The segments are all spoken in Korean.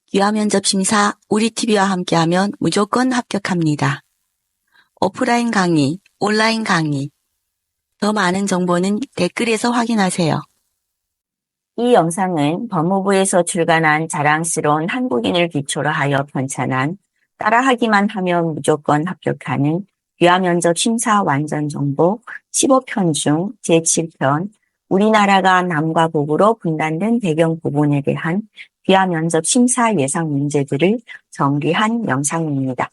기하면접 심사 우리TV와 함께하면 무조건 합격합니다. 오프라인 강의, 온라인 강의. 더 많은 정보는 댓글에서 확인하세요. 이 영상은 법무부에서 출간한 자랑스러운 한국인을 기초로 하여 편찬한 따라하기만 하면 무조건 합격하는 기하면접 심사 완전 정복 15편 중 제7편 우리나라가 남과 북으로 분단된 배경 부분에 대한 기하면접 심사 예상 문제들을 정리한 영상입니다.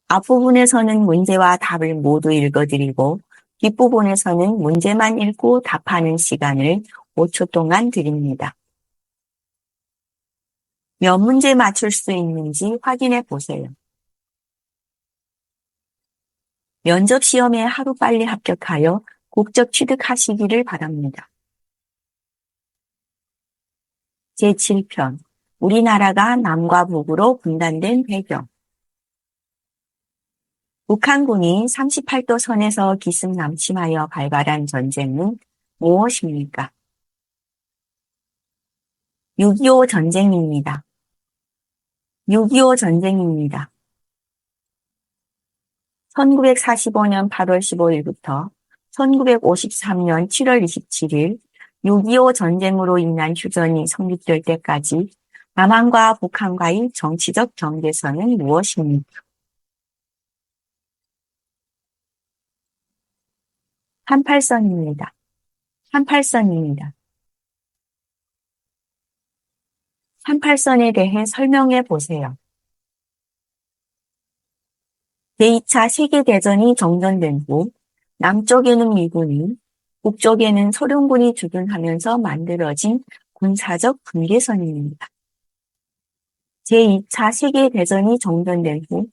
앞부분에서는 문제와 답을 모두 읽어드리고 뒷부분에서는 문제만 읽고 답하는 시간을 5초 동안 드립니다. 몇 문제 맞출 수 있는지 확인해 보세요. 면접시험에 하루빨리 합격하여 국적 취득하시기를 바랍니다. 제7편 우리나라가 남과 북으로 분단된 배경. 북한군이 38도 선에서 기승남침하여 발발한 전쟁은 무엇입니까? 6.25 전쟁입니다. 6.25 전쟁입니다. 1945년 8월 15일부터 1953년 7월 27일 6.25 전쟁으로 인한 휴전이 성립될 때까지 남한과 북한과의 정치적 경계선은 무엇입니까? 38선입니다. 38선입니다. 38선에 대해 설명해 보세요. 제2차 세계대전이 정전된 후 남쪽에는 미군이, 북쪽에는 소련군이 주둔하면서 만들어진 군사적 분계선입니다. 제2차 세계대전이 정전된 후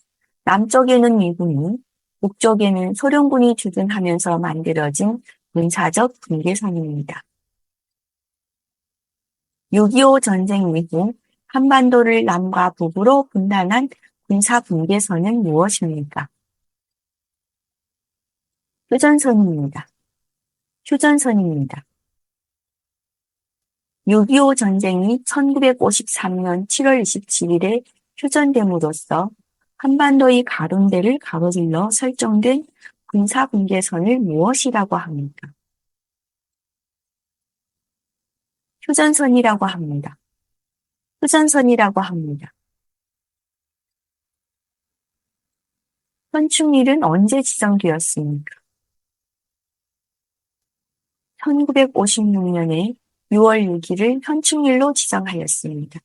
남쪽에는 미군이, 북쪽에는 소련군이 주둔하면서 만들어진 군사적 분계선입니다. 6.25 전쟁 이후 한반도를 남과 북으로 분단한 군사 분계선은 무엇입니까? 휴전선입니다. 휴전선입니다. 6.25 전쟁이 1953년 7월 27일에 휴전됨으로써 한반도의 가운데를 가로질러 설정된 군사 분계선을 무엇이라고 합니까? 휴전선이라고 합니다. 휴전선이라고 합니다. 현충일은 언제 지정되었습니까? 1956년에 6월 6일을 현충일로 지정하였습니다.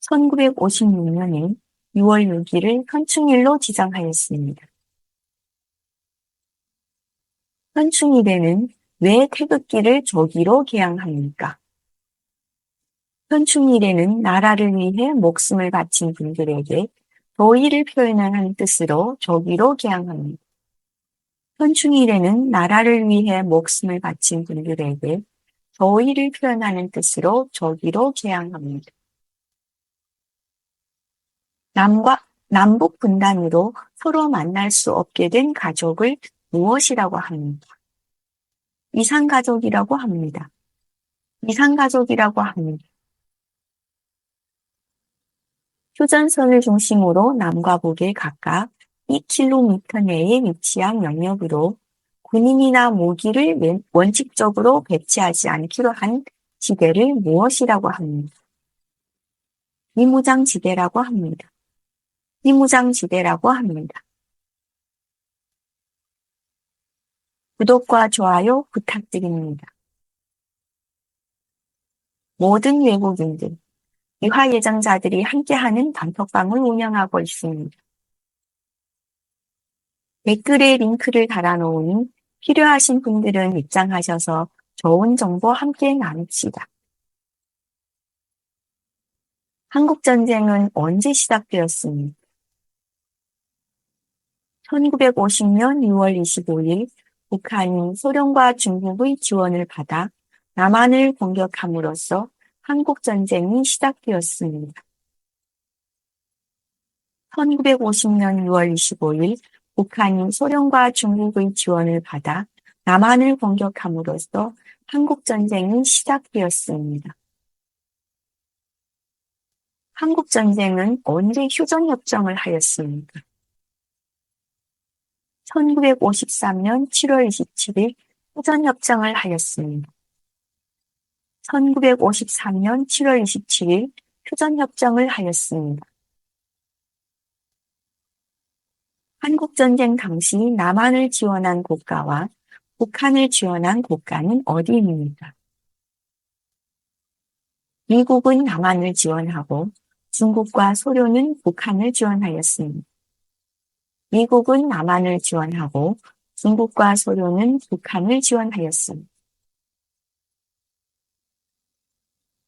1956년에 6월 6일을 현충일로 지정하였습니다. 현충일에는 왜 태극기를 조기로 개항합니까? 현충일에는 나라를 위해 목숨을 바친 분들에게 도의를 표현하는 뜻으로 조기로 개항합니다. 현충일에는 나라를 위해 목숨을 바친 분들에게 도의를 표현하는 뜻으로 조기로 개항합니다. 남북 분단으로 서로 만날 수 없게 된 가족을 무엇이라고 합니까? 이산가족이라고 합니다. 이산가족이라고 합니다. 휴전선을 중심으로 남과 북에 각각 2km 내에 위치한 영역으로 군인이나 무기를 원칙적으로 배치하지 않기로 한 지대를 무엇이라고 합니까? 비무장지대라고 합니다. 비무장지대라고 합니다. 구독과 좋아요 부탁드립니다. 모든 외국인들, 미화 예정자들이 함께하는 단톡방을 운영하고 있습니다. 댓글에 링크를 달아놓으니 필요하신 분들은 입장하셔서 좋은 정보 함께 나눕시다. 한국전쟁은 언제 시작되었습니까? 1950년 6월 25일 북한이 소련과 중국의 지원을 받아 남한을 공격함으로써 한국전쟁이 시작되었습니다. 1950년 6월 25일 북한이 소련과 중국의 지원을 받아 남한을 공격함으로써 한국전쟁이 시작되었습니다. 한국전쟁은 언제 휴전협정을 하였습니까? 1953년 7월 27일 휴전협정을 하였습니다. 1953년 7월 27일 휴전협정을 하였습니다. 한국전쟁 당시 남한을 지원한 국가와 북한을 지원한 국가는 어디입니까? 미국은 남한을 지원하고 중국과 소련은 북한을 지원하였습니다. 미국은 남한을 지원하고 중국과 소련은 북한을 지원하였습니다.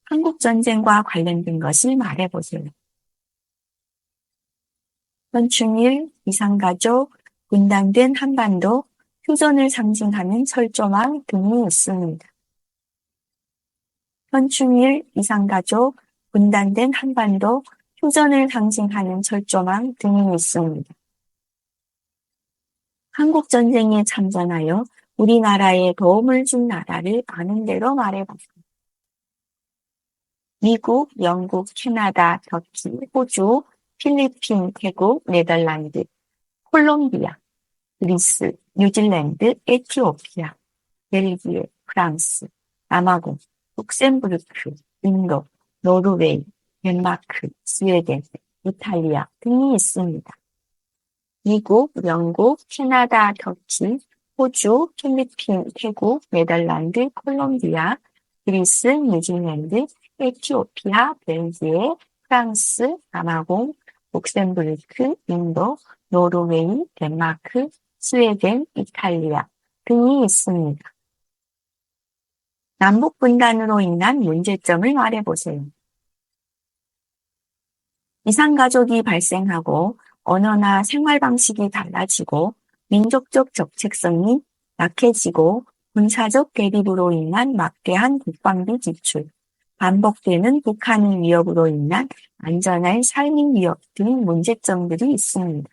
한국전쟁과 관련된 것을 말해보세요. 현충일, 이산가족, 분단된 한반도, 휴전을 상징하는 철조망 등이 있습니다. 현충일, 이산가족, 분단된 한반도, 휴전을 상징하는 철조망 등이 있습니다. 한국전쟁에 참전하여 우리나라에 도움을 준 나라를 아는 대로 말해봤습니다. 미국, 영국, 캐나다, 터키, 호주, 필리핀, 태국, 네덜란드, 콜롬비아, 그리스, 뉴질랜드, 에티오피아, 벨기에, 프랑스, 남아공, 룩셈부르크, 인도, 노르웨이, 덴마크, 스웨덴, 이탈리아 등이 있습니다. 미국, 영국, 캐나다, 터키, 호주, 필리핀, 태국, 네덜란드, 콜롬비아, 그리스, 뉴질랜드, 에티오피아, 벨기에, 프랑스, 남아공, 룩셈부르크, 인도, 노르웨이, 덴마크, 스웨덴, 이탈리아 등이 있습니다. 남북 분단으로 인한 문제점을 말해보세요. 이산가족이 발생하고 언어나 생활 방식이 달라지고 민족적 정체성이 약해지고 군사적 대립으로 인한 막대한 국방비 지출, 반복되는 북한의 위협으로 인한 안전할 삶의 위협 등 문제점들이 있습니다.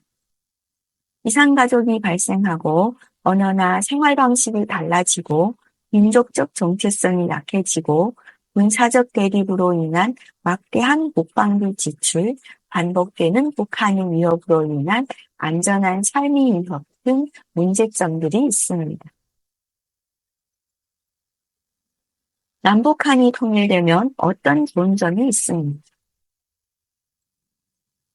이산가족이 발생하고 언어나 생활 방식이 달라지고 민족적 정체성이 약해지고 군사적 대립으로 인한 막대한 국방비 지출, 반복되는 북한의 위협으로 인한 안전한 삶의 위협 등 문제점들이 있습니다. 남북한이 통일되면 어떤 좋은 점이 있습니까?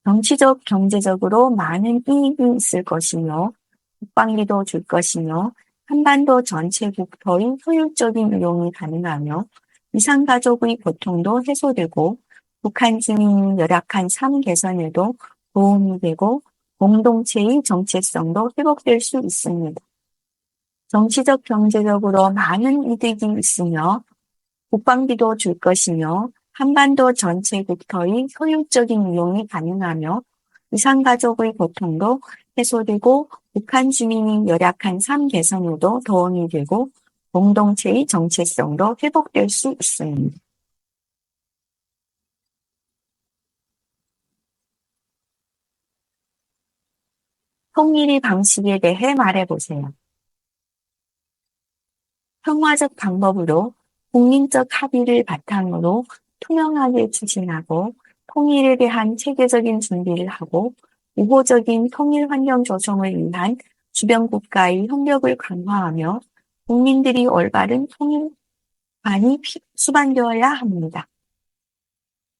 정치적, 경제적으로 많은 이익이 있을 것이며 국방비도 줄 것이며 한반도 전체 국토의 효율적인 이용이 가능하며 이산가족의 고통도 해소되고 북한 주민의 열악한 삶 개선에도 도움이 되고 공동체의 정체성도 회복될 수 있습니다. 정치적, 경제적으로 많은 이득이 있으며 국방비도 줄 것이며 한반도 전체 국토의 효율적인 이용이 가능하며 이산가족의 고통도 해소되고 북한 주민의 열악한 삶 개선에도 도움이 되고 공동체의 정체성도 회복될 수 있습니다. 통일의 방식에 대해 말해보세요. 평화적 방법으로 국민적 합의를 바탕으로 투명하게 추진하고 통일에 대한 체계적인 준비를 하고 우호적인 통일 환경 조성을 위한 주변 국가의 협력을 강화하며 국민들이 올바른 통일관이 수반되어야 합니다.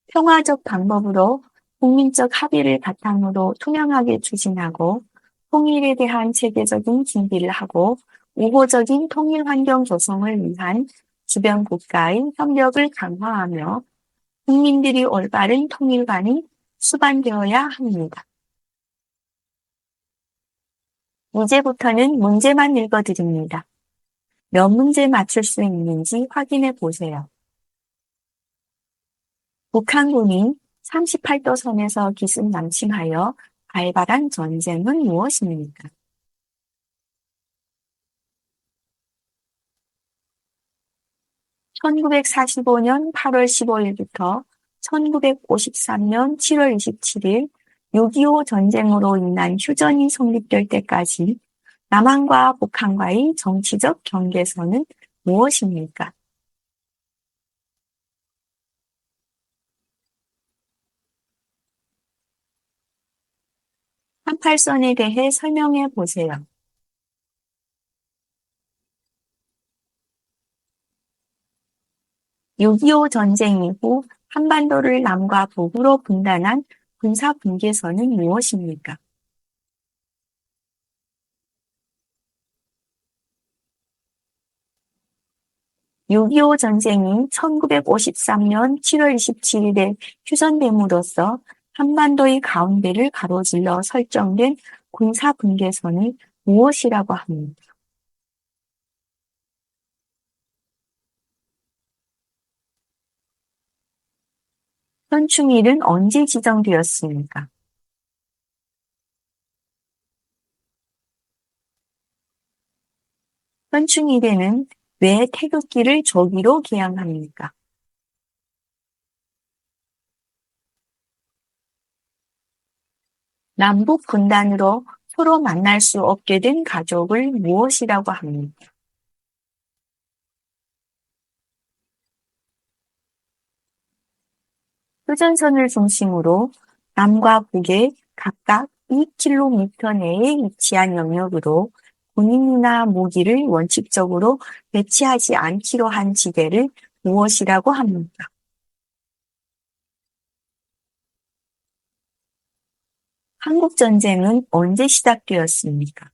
평화적 방법으로 국민적 합의를 바탕으로 투명하게 추진하고 통일에 대한 체계적인 준비를 하고 우호적인 통일 환경 조성을 위한 주변 국가의 협력을 강화하며 국민들이 올바른 통일관이 수반되어야 합니다. 이제부터는 문제만 읽어드립니다. 몇 문제 맞출 수 있는지 확인해 보세요. 북한군이 38도 선에서 기습남침하여 발발한 전쟁은 무엇입니까? (1945년 8월 15일부터 1953년 7월 27일) 6.25 전쟁으로 인한 휴전이 성립될 때까지 남한과 북한과의 정치적 경계선은 무엇입니까? 38선에 대해 설명해 보세요. 6.25 전쟁 이후 한반도를 남과 북으로 분단한 군사 분계선은 무엇입니까? 6.25 전쟁이 1953년 7월 27일에 휴전됨으로써 한반도의 가운데를 가로질러 설정된 군사 분계선을 무엇이라고 합니까? 현충일은 언제 지정되었습니까? 현충일에는 왜 태극기를 저기로 개양합니까? 남북 분단으로 서로 만날 수 없게 된 가족을 무엇이라고 합니까? 휴전선을 중심으로 남과 북에 각각 2km 내에 위치한 영역으로 군인이나 무기를 원칙적으로 배치하지 않기로 한 지대를 무엇이라고 합니까? 한국전쟁은 언제 시작되었습니까?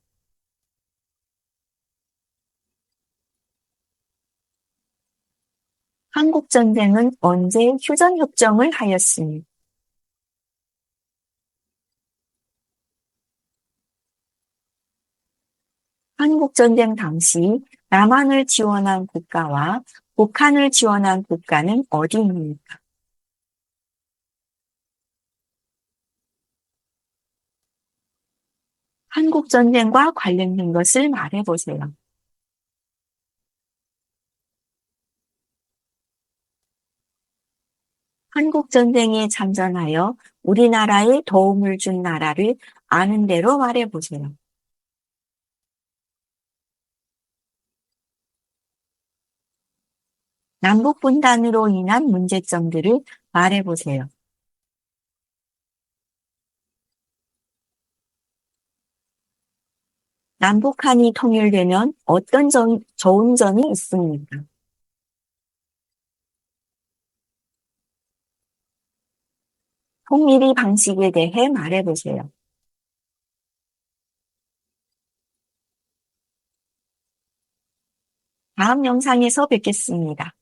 한국전쟁은 언제 휴전협정을 하였습니까? 한국전쟁 당시 남한을 지원한 국가와 북한을 지원한 국가는 어디입니까? 한국전쟁과 관련된 것을 말해보세요. 한국전쟁에 참전하여 우리나라에 도움을 준 나라를 아는 대로 말해보세요. 남북분단으로 인한 문제점들을 말해보세요. 남북한이 통일되면 어떤 좋은 점이 있습니까? 통일의 방식에 대해 말해보세요. 다음 영상에서 뵙겠습니다.